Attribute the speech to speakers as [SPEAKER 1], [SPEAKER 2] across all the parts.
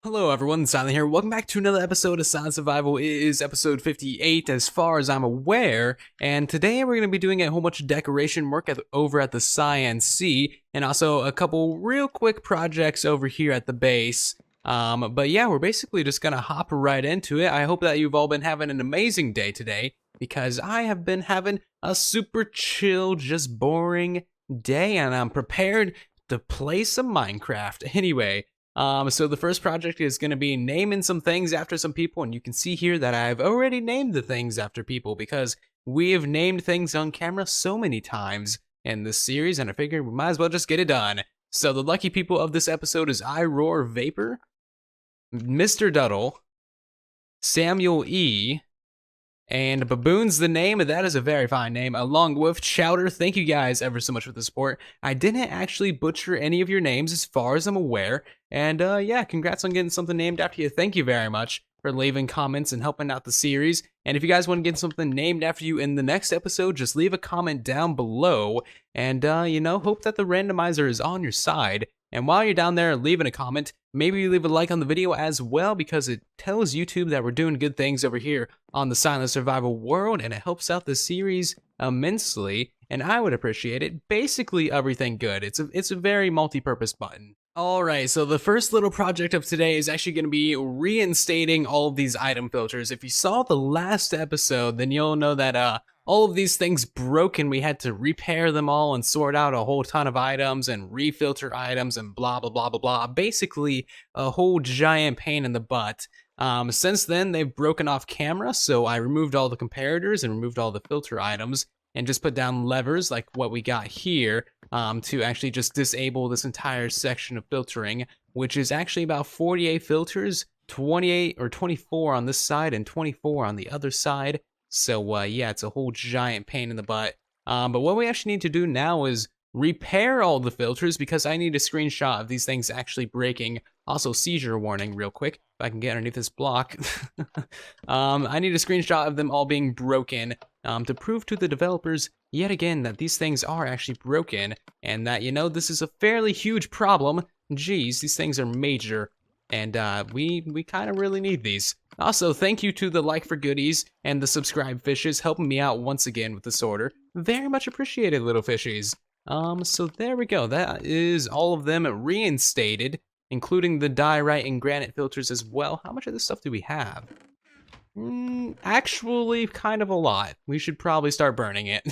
[SPEAKER 1] Hello everyone, Silent here. Welcome back to another episode of Silent Survival. It is episode 58 as far as I'm aware, and today we're going to be doing a whole bunch of decoration work over at the Science Sea, and also a couple real quick projects over here at the base. But yeah, we're basically just going to hop right into it. I hope that you've all been having an amazing day today, because I have been having a super chill, just boring day, and I'm prepared to play some Minecraft. Anyway, so the first project is going to be naming some things after some people, and you can see here that I've already named the things after people because we have named things on camera so many times in this series, and I figured we might as well just get it done. So the lucky people of this episode is I Roar Vapor, Mr. Duddle, Samuel E, and Baboon's the name, and that is a very fine name, along with Chowder. Thank you guys ever so much for the support. I didn't actually butcher any of your names as far as I'm aware, and yeah, congrats on getting something named after you. Thank you very much for leaving comments and helping out the series. And if you guys want to get something named after you in the next episode, just leave a comment down below, and hope that the randomizer is on your side. And while you're down there leaving a comment, maybe leave a like on the video as well, because it tells YouTube that we're doing good things over here on the Silent Survival world, and it helps out the series immensely, and I would appreciate it. Basically everything good. It's a very multi-purpose button. Alright, so the first little project of today is actually going to be reinstating all of these item filters. If you saw the last episode, then you'll know that all of these things broke and we had to repair them all and sort out a whole ton of items and refilter items and blah blah blah blah blah. Basically a whole giant pain in the butt. Since then they've broken off camera, so I removed all the comparators and removed all the filter items and just put down levers like what we got here to actually just disable this entire section of filtering, which is actually about 48 filters, 28 or 24 on this side and 24 on the other side. So yeah, it's a whole giant pain in the butt. But what we actually need to do now is repair all the filters, because I need a screenshot of these things actually breaking. Also, seizure warning real quick, if I can get underneath this block. I need a screenshot of them all being broken to prove to the developers yet again that these things are actually broken, and that, this is a fairly huge problem. Geez, these things are major, and we kind of really need these. Also, thank you to the like for goodies and the subscribe fishes helping me out once again with this order. Very much appreciated, little fishies. So there we go. That is all of them reinstated, including the diorite and granite filters as well. How much of this stuff do we have? Actually, kind of a lot. We should probably start burning it.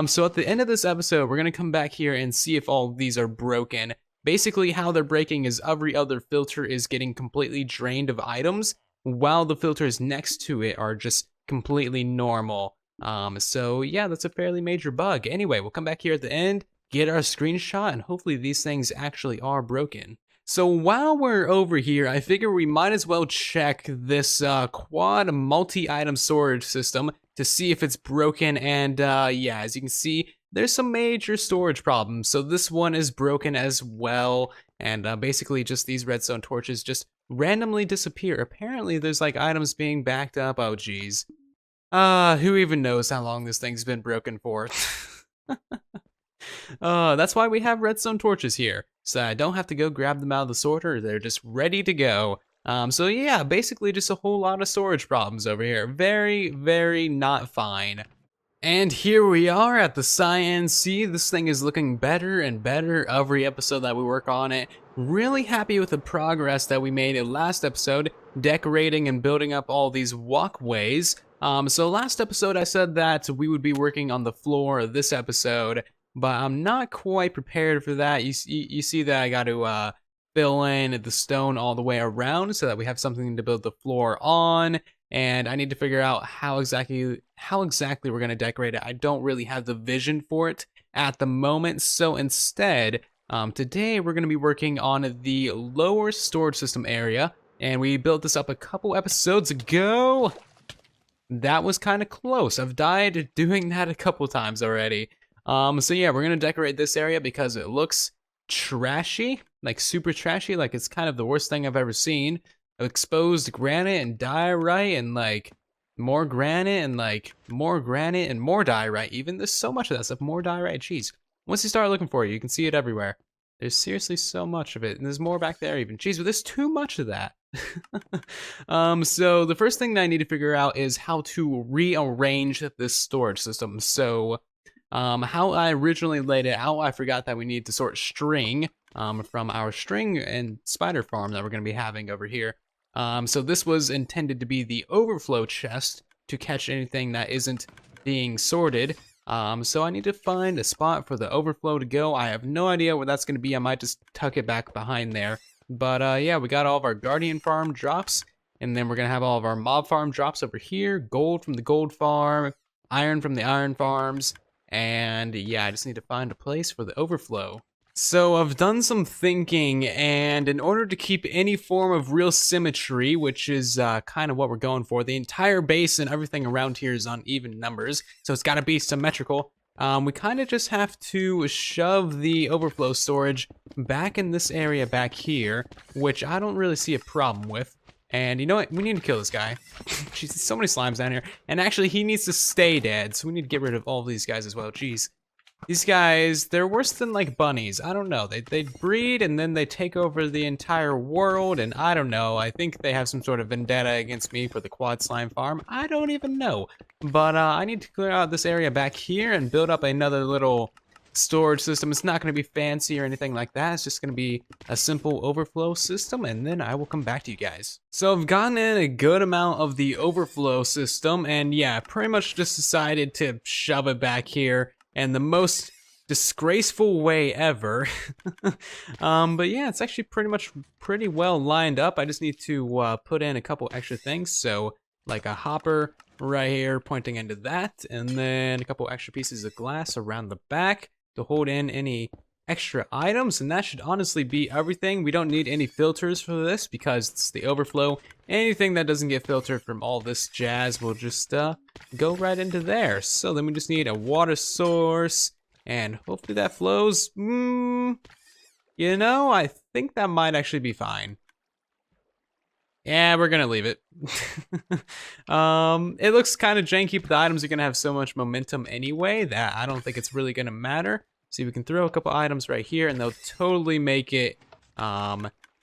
[SPEAKER 1] So at the end of this episode, we're gonna come back here and see if all of these are broken. Basically, how they're breaking is every other filter is getting completely drained of items, while the filters next to it are just completely normal. So yeah, that's a fairly major bug. Anyway, we'll come back here at the end, get our screenshot, and hopefully these things actually are broken. So while we're over here, I figure we might as well check this quad multi-item storage system to see if it's broken, and yeah, as you can see, there's some major storage problems. So this one is broken as well, and basically just these redstone torches just randomly disappear. Apparently there's like items being backed up. Oh geez. Who even knows how long this thing's been broken for? That's why we have redstone torches here, so I don't have to go grab them out of the sorter. They're just ready to go. So yeah, basically just a whole lot of storage problems over here. Very, very not fine. And here we are at the Science Sea. This thing is looking better and better every episode that we work on it. Really happy with the progress that we made in last episode, decorating and building up all these walkways. So last episode I said that we would be working on the floor of this episode, but I'm not quite prepared for that. You see that I got to fill in the stone all the way around so that we have something to build the floor on, and I need to figure out how exactly we're going to decorate it. I don't really have the vision for it at the moment, so instead, today we're going to be working on the lower storage system area, and we built this up a couple episodes ago. That was kind of close. I've died doing that a couple times already. So yeah, we're gonna decorate this area because it looks trashy, like super trashy, like it's kind of the worst thing I've ever seen. Exposed granite and diorite and like more granite and like more granite and more diorite even. There's so much of that stuff, more diorite, jeez. Once you start looking for it, you can see it everywhere. There's seriously so much of it, and there's more back there even. Jeez, but there's too much of that. So the first thing that I need to figure out is how to rearrange this storage system. So, how I originally laid it out, I forgot that we need to sort string, from our string and spider farm that we're going to be having over here. So this was intended to be the overflow chest to catch anything that isn't being sorted. So I need to find a spot for the overflow to go. I have no idea where that's going to be. I might just tuck it back behind there. But yeah, we got all of our guardian farm drops, and then we're going to have all of our mob farm drops over here. Gold from the gold farm, iron from the iron farms, and yeah, I just need to find a place for the overflow. So I've done some thinking, and in order to keep any form of real symmetry, which is kind of what we're going for, the entire base and everything around here is on even numbers, so it's got to be symmetrical. We kind of just have to shove the overflow storage back in this area back here, which I don't really see a problem with. And you know what? We need to kill this guy. Jeez, so many slimes down here. And actually, he needs to stay dead, so we need to get rid of all of these guys as well. Jeez. These guys, they're worse than like bunnies. I don't know. They breed and then they take over the entire world, and I don't know. I think they have some sort of vendetta against me for the quad slime farm. I don't even know. But I need to clear out this area back here and build up another little storage system. It's not going to be fancy or anything like that. It's just going to be a simple overflow system, and then I will come back to you guys. So I've gotten in a good amount of the overflow system, and yeah, pretty much just decided to shove it back here. And the most disgraceful way ever. But yeah, it's actually pretty well lined up. I just need to put in a couple extra things. So like a hopper right here pointing into that, and then a couple extra pieces of glass around the back to hold in any extra items, and that should honestly be everything. We don't need any filters for this because it's the overflow. Anything that doesn't get filtered from all this jazz will just go right into there. So then we just need a water source, and hopefully that flows. You know, I think that might actually be fine. Yeah, we're gonna leave it. It looks kind of janky, but the items are gonna have so much momentum anyway that I don't think it's really gonna matter. See, we can throw a couple items right here, and they'll totally make it all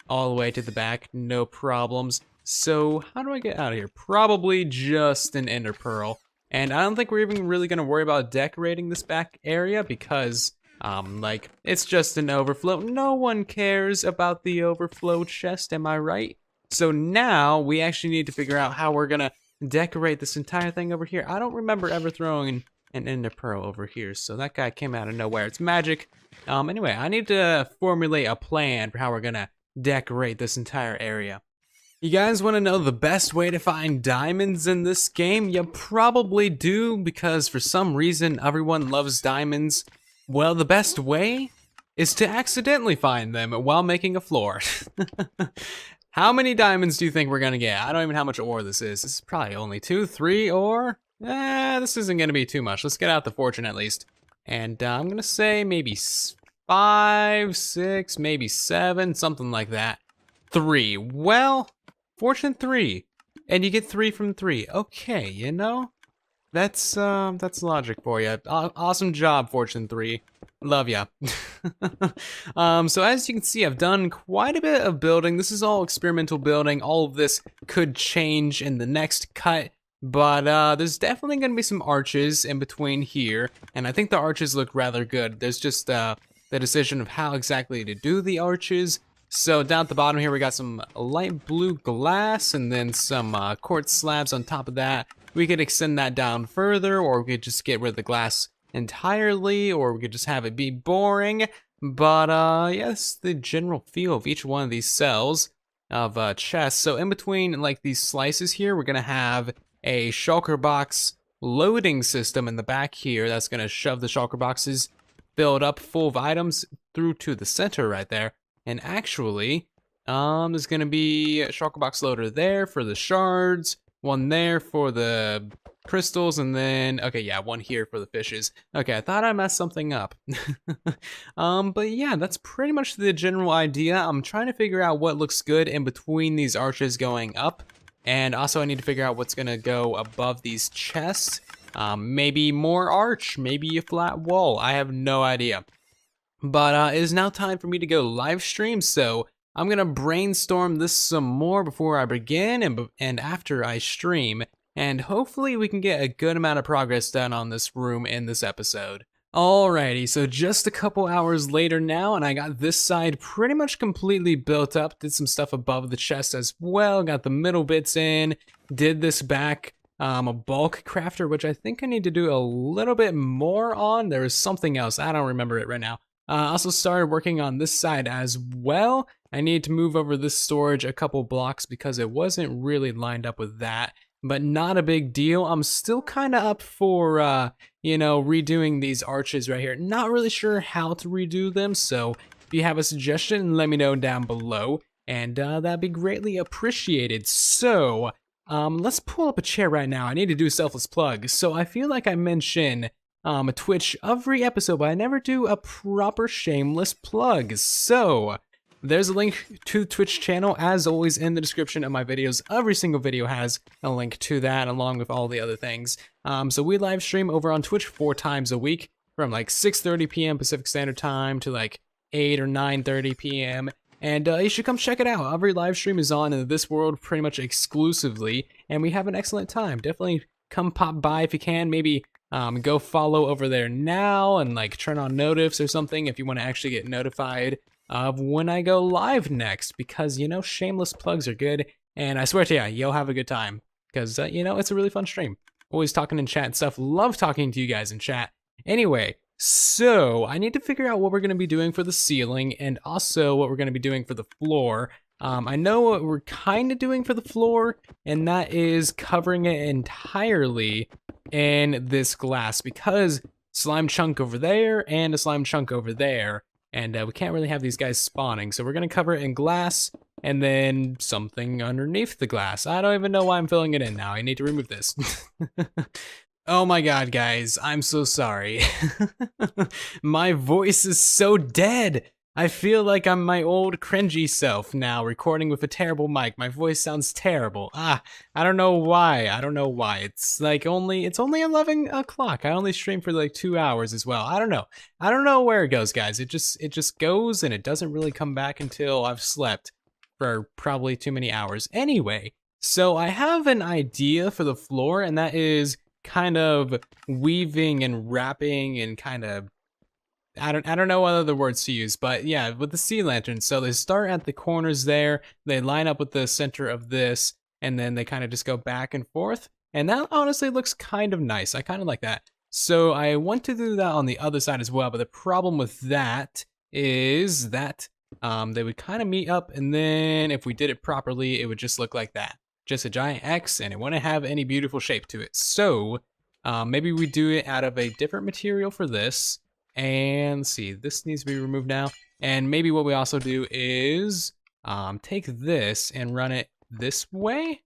[SPEAKER 1] the way to the back, no problems. So how do I get out of here? Probably just an ender pearl. And I don't think we're even really gonna worry about decorating this back area because like, it's just an overflow. No one cares about the overflow chest, am I right? So now we actually need to figure out how we're gonna decorate this entire thing over here. I don't remember ever throwing an ender pearl over here, so that guy came out of nowhere. It's magic. Anyway, I need to formulate a plan for how we're gonna decorate this entire area. You guys want to know the best way to find diamonds in this game? You probably do, because for some reason everyone loves diamonds. Well, the best way is to accidentally find them while making a floor. How many diamonds do you think we're gonna get? I don't even know how much ore this is. This is probably only 2, 3 ore. This isn't gonna be too much. Let's get out the fortune at least. And I'm gonna say maybe 5, 6, maybe 7, something like that. 3. Well, fortune 3. And you get 3 from 3. Okay, you know? That's logic for you. Awesome job, fortune 3. Love ya. So as you can see, I've done quite a bit of building. This is all experimental building. All of this could change in the next cut. But there's definitely going to be some arches in between here, and I think the arches look rather good. There's just the decision of how exactly to do the arches. So down at the bottom here, we got some light blue glass, and then some quartz slabs on top of that. We could extend that down further, or we could just get rid of the glass entirely, or we could just have it be boring. But yes, the general feel of each one of these cells of chests. So in between like these slices here, we're going to have a shulker box loading system in the back here that's going to shove the shulker boxes filled up full of items through to the center right there. And actually, there's going to be a shulker box loader there for the shards, one there for the crystals, and then, okay, yeah, one here for the fishes. Okay, I thought I messed something up. But yeah, that's pretty much the general idea. I'm trying to figure out what looks good in between these arches going up. And also I need to figure out what's gonna go above these chests. Maybe more arch, maybe a flat wall. I have no idea. But it is now time for me to go live stream, so I'm gonna brainstorm this some more before I begin and after I stream, and hopefully we can get a good amount of progress done on this room in this episode. Alrighty, so just a couple hours later now, and I got this side pretty much completely built up. Did some stuff above the chest as well, got the middle bits in, did this back, a bulk crafter, which I think I need to do a little bit more on. There was something else, I don't remember it right now. Also started working on this side as well. I need to move over this storage a couple blocks because it wasn't really lined up with that, but not a big deal. I'm still kind of up for, you know, redoing these arches right here. Not really sure how to redo them, so if you have a suggestion, let me know down below, and that'd be greatly appreciated. So, let's pull up a chair right now. I need to do a selfless plug. So I feel like I mention a Twitch every episode, but I never do a proper shameless plug. So there's a link to the Twitch channel, as always, in the description of my videos. Every single video has a link to that, along with all the other things. So we live stream over on Twitch 4 times a week, from like 6:30 p.m. Pacific Standard Time to like 8 or 9:30 p.m. And you should come check it out. Every live stream is on in this world pretty much exclusively, and we have an excellent time. Definitely come pop by if you can. Maybe go follow over there now and like turn on notifs or something if you want to actually get notified of when I go live next, because, you know, shameless plugs are good, and I swear to you, you'll have a good time, because, you know, it's a really fun stream. Always talking in chat and stuff. Love talking to you guys in chat. Anyway, so I need to figure out what we're going to be doing for the ceiling, and also what we're going to be doing for the floor. I know what we're kind of doing for the floor, and that is covering it entirely in this glass, because slime chunk over there and a slime chunk over there, and we can't really have these guys spawning, so we're going to cover it in glass and then something underneath the glass. I don't even know why I'm filling it in now. I need to remove this. Oh my god, guys, I'm so sorry. My voice is so dead. I feel like I'm my old cringy self now, recording with a terrible mic. My voice sounds terrible. I don't know why. I don't know why. It's only 11 o'clock. I only stream for like 2 hours as well. I don't know. I don't know where it goes, guys. It just goes, and it doesn't really come back until I've slept for probably too many hours. Anyway, so I have an idea for the floor, and that is kind of weaving and wrapping and kind of, I don't know what other words to use, but yeah, with the sea lanterns. So they start at the corners there, they line up with the center of this, and then they kind of just go back and forth. And that honestly looks kind of nice. I kind of like that. So I want to do that on the other side as well, but the problem with that is that they would kind of meet up, and then if we did it properly, it would just look like that. Just a giant X, and it wouldn't have any beautiful shape to it. So maybe we do it out of a different material for this. And let's see, this needs to be removed now. And maybe what we also do is take this and run it this way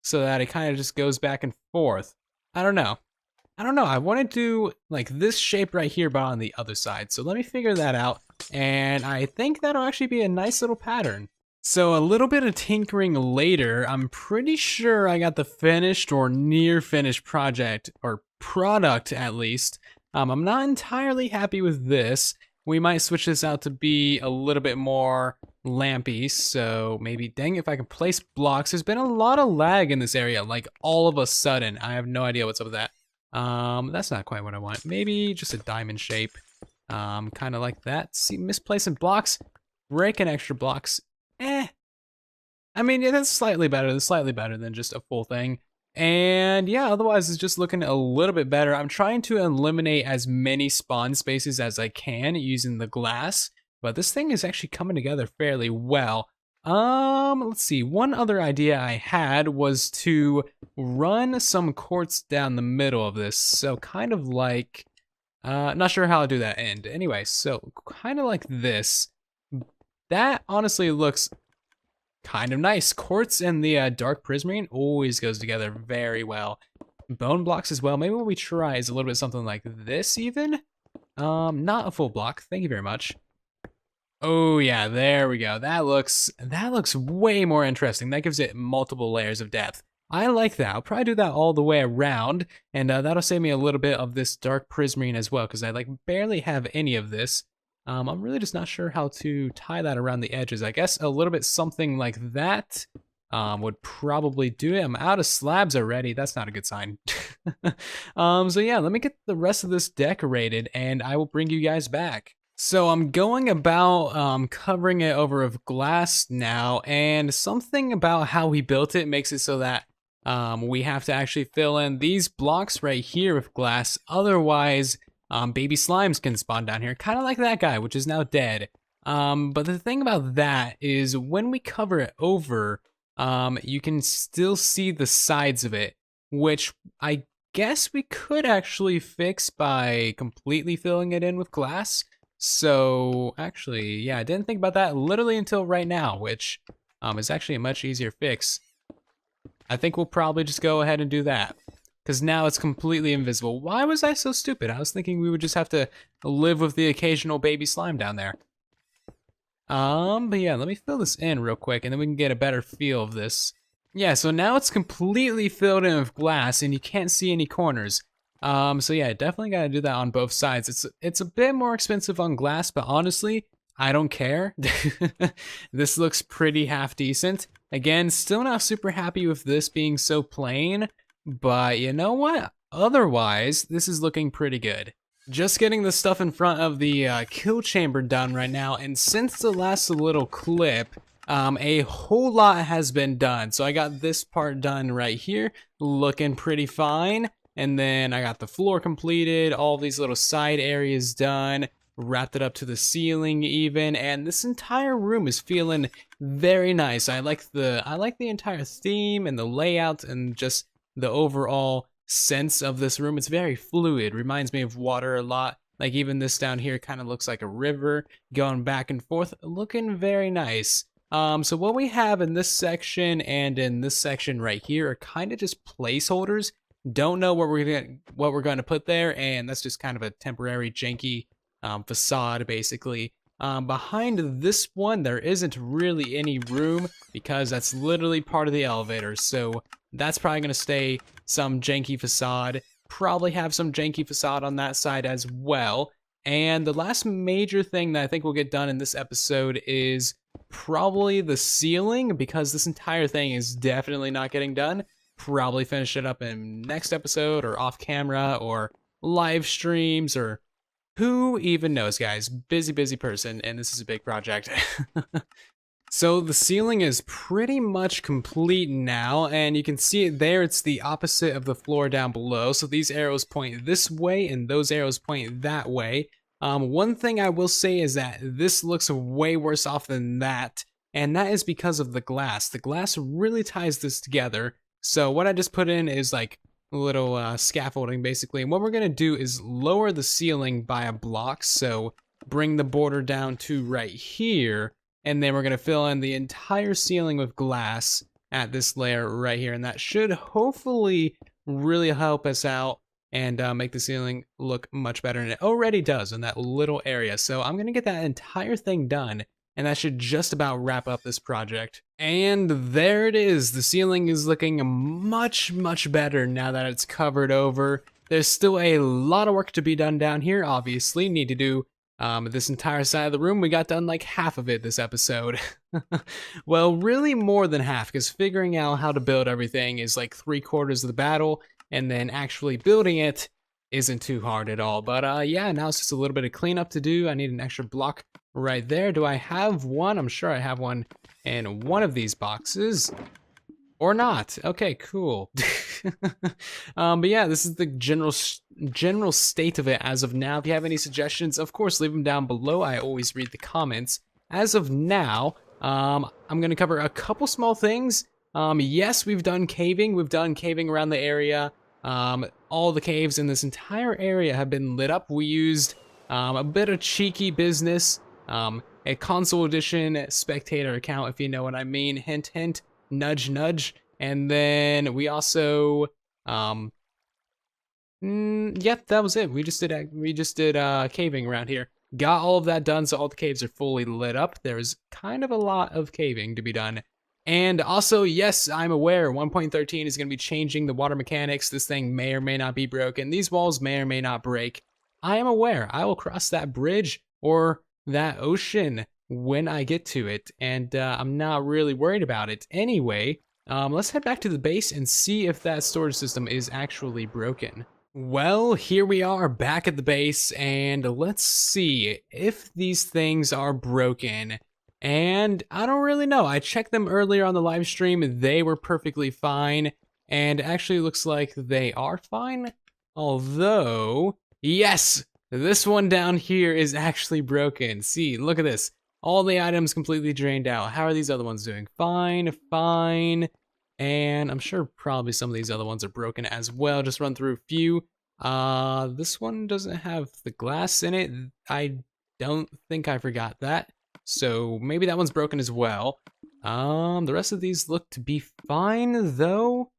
[SPEAKER 1] so that it kind of just goes back and forth. I don't know. I want to do like this shape right here, but on the other side. So let me figure that out. And I think that'll actually be a nice little pattern. So a little bit of tinkering later, I'm pretty sure I got the finished or near finished project, or product at least. I'm not entirely happy with this. We might switch this out to be a little bit more lampy, so maybe, dang, if I can place blocks. There's been a lot of lag in this area, like all of a sudden. I have no idea what's up with that. That's not quite what I want. Maybe just a diamond shape, kind of like that. See, misplacing blocks, breaking extra blocks. I mean, yeah, that's slightly better than just a full thing. And yeah, otherwise it's just looking a little bit better. I'm trying to eliminate as many spawn spaces as I can using the glass, but this thing is actually coming together fairly well. Let's see, one other idea I had was to run some quartz down the middle of this. So kind of like, not sure how to do that end. Anyway, so kind of like this. That honestly looks kind of nice. Quartz and the dark prismarine always goes together very well. Bone blocks as well. Maybe what we try is a little bit something like this even. Not a full block. Thank you very much. Oh yeah, there we go. That looks way more interesting. That gives it multiple layers of depth. I like that. I'll probably do that all the way around, and that'll save me a little bit of this dark prismarine as well, because I like barely have any of this. I'm really just not sure how to tie that around the edges. I guess a little bit something like that would probably do it. I'm out of slabs already. That's not a good sign. So yeah, let me get the rest of this decorated and I will bring you guys back. So I'm going about covering it over with glass now, and something about how we built it makes it so that we have to actually fill in these blocks right here with glass. Otherwise, baby slimes can spawn down here, kind of like that guy, which is now dead. But the thing about that is when we cover it over, you can still see the sides of it, which I guess we could actually fix by completely filling it in with glass. So actually, yeah, I didn't think about that literally until right now, which is actually a much easier fix. I think we'll probably just go ahead and do that, because now it's completely invisible. Why was I so stupid? I was thinking we would just have to live with the occasional baby slime down there. But yeah, let me fill this in real quick, and then we can get a better feel of this. Yeah, so now it's completely filled in with glass, and you can't see any corners. So yeah, definitely gotta do that on both sides. It's a bit more expensive on glass, but honestly, I don't care. This looks pretty half decent. Again, still not super happy with this being so plain, but you know what? Otherwise, this is looking pretty good. Just getting the stuff in front of the kill chamber done right now, and since the last little clip, a whole lot has been done. So I got this part done right here, looking pretty fine. And then I got the floor completed, all these little side areas done, wrapped it up to the ceiling even, and this entire room is feeling very nice. I like the entire theme and the layout and just the overall sense of this room. It's very fluid, reminds me of water a lot. Like even this down here kind of looks like a river going back and forth, looking very nice. So what we have in this section and in this section right here are kind of just placeholders. Don't know what we're going to put there, and that's just kind of a temporary janky facade basically. Behind this one there isn't really any room because that's literally part of the elevator, so that's probably going to stay some janky facade. Probably have some janky facade on that side as well. And the last major thing that I think we'll get done in this episode is probably the ceiling, because this entire thing is definitely not getting done. Probably finish it up in next episode or off camera or live streams, or who even knows, guys. Busy person, and this is a big project. So the ceiling is pretty much complete now, and you can see it there. It's the opposite of the floor down below. So these arrows point this way and those arrows point that way. One thing I will say is that this looks way worse off than that, and that is because of the glass. The glass really ties this together. So what I just put in is like a little scaffolding basically. And what we're gonna do is lower the ceiling by a block. So bring the border down to right here. And then we're gonna fill in the entire ceiling with glass at this layer right here. And that should hopefully really help us out and make the ceiling look much better. And it already does in that little area. So I'm gonna get that entire thing done, and that should just about wrap up this project. And there it is. The ceiling is looking much better now that it's covered over. There's still a lot of work to be done down here, obviously. Need to do this entire side of the room. We got done like half of it this episode. Well, really more than half, because figuring out how to build everything is like 3/4 of the battle, and then actually building it isn't too hard at all. But yeah, now it's just a little bit of cleanup to do. I need an extra block right there. Do I have one? I'm sure I have one in one of these boxes. Or not. Okay, cool. But yeah, this is the general state of it as of now. If you have any suggestions, of course, leave them down below. I always read the comments. As of now, I'm going to cover a couple small things. Yes, we've done caving. We've done caving around the area. All the caves in this entire area have been lit up. We used a bit of cheeky business. A console edition spectator account, if you know what I mean. Hint, hint, nudge, nudge. And then we also, yep, that was it. We just did caving around here. Got all of that done, so all the caves are fully lit up. There's kind of a lot of caving to be done. And also, yes, I'm aware 1.13 is going to be changing the water mechanics. This thing may or may not be broken. These walls may or may not break. I am aware. I will cross that bridge, or that ocean when I get to it, and I'm not really worried about it. Anyway, let's head back to the base and see if that storage system is actually broken. Well, here we are back at the base, and let's see if these things are broken. And I don't really know. I checked them earlier on the live stream. They were perfectly fine, and actually looks like they are fine. Although, yes, this one down here is actually broken. See, look at this. All the items completely drained out. How are these other ones doing? Fine, fine. And I'm sure probably some of these other ones are broken as well. Just run through a few. This one doesn't have the glass in it. I don't think I forgot that. So maybe that one's broken as well. The rest of these look to be fine though.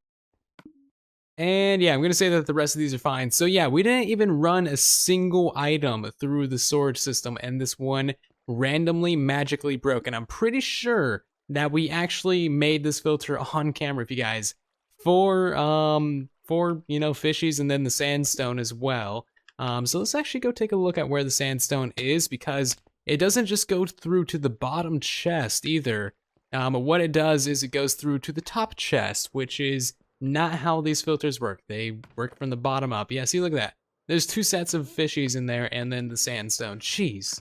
[SPEAKER 1] And yeah, I'm gonna say that the rest of these are fine. So yeah, we didn't even run a single item through the storage system, and this one randomly magically broke. And I'm pretty sure that we actually made this filter on camera, if you guys, for you know, fishies and then the sandstone as well. So let's actually go take a look at where the sandstone is, because it doesn't just go through to the bottom chest either. What it does is it goes through to the top chest, which is not how these filters work. They work from the bottom up. Yeah, see, look at that. There's two sets of fishies in there, and then the sandstone. Jeez.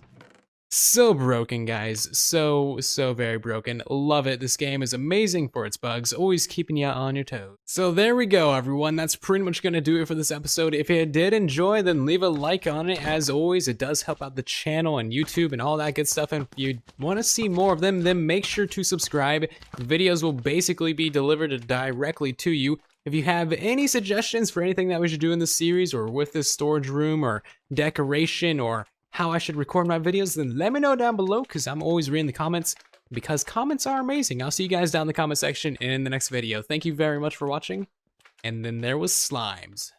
[SPEAKER 1] So broken, guys. So very broken. Love it. This game is amazing for its bugs, always keeping you on your toes. So there we go, everyone. That's pretty much gonna do it for this episode. If you did enjoy, then leave a like on it. As always, it does help out the channel and YouTube and all that good stuff. And if you want to see more of them, then make sure to subscribe. Videos will basically be delivered directly to you. If you have any suggestions for anything that we should do in this series, or with this storage room, or decoration, or how I should record my videos, then let me know down below, because I'm always reading the comments, because comments are amazing. I'll see you guys down in the comment section in the next video. Thank you very much for watching, and then there was slimes.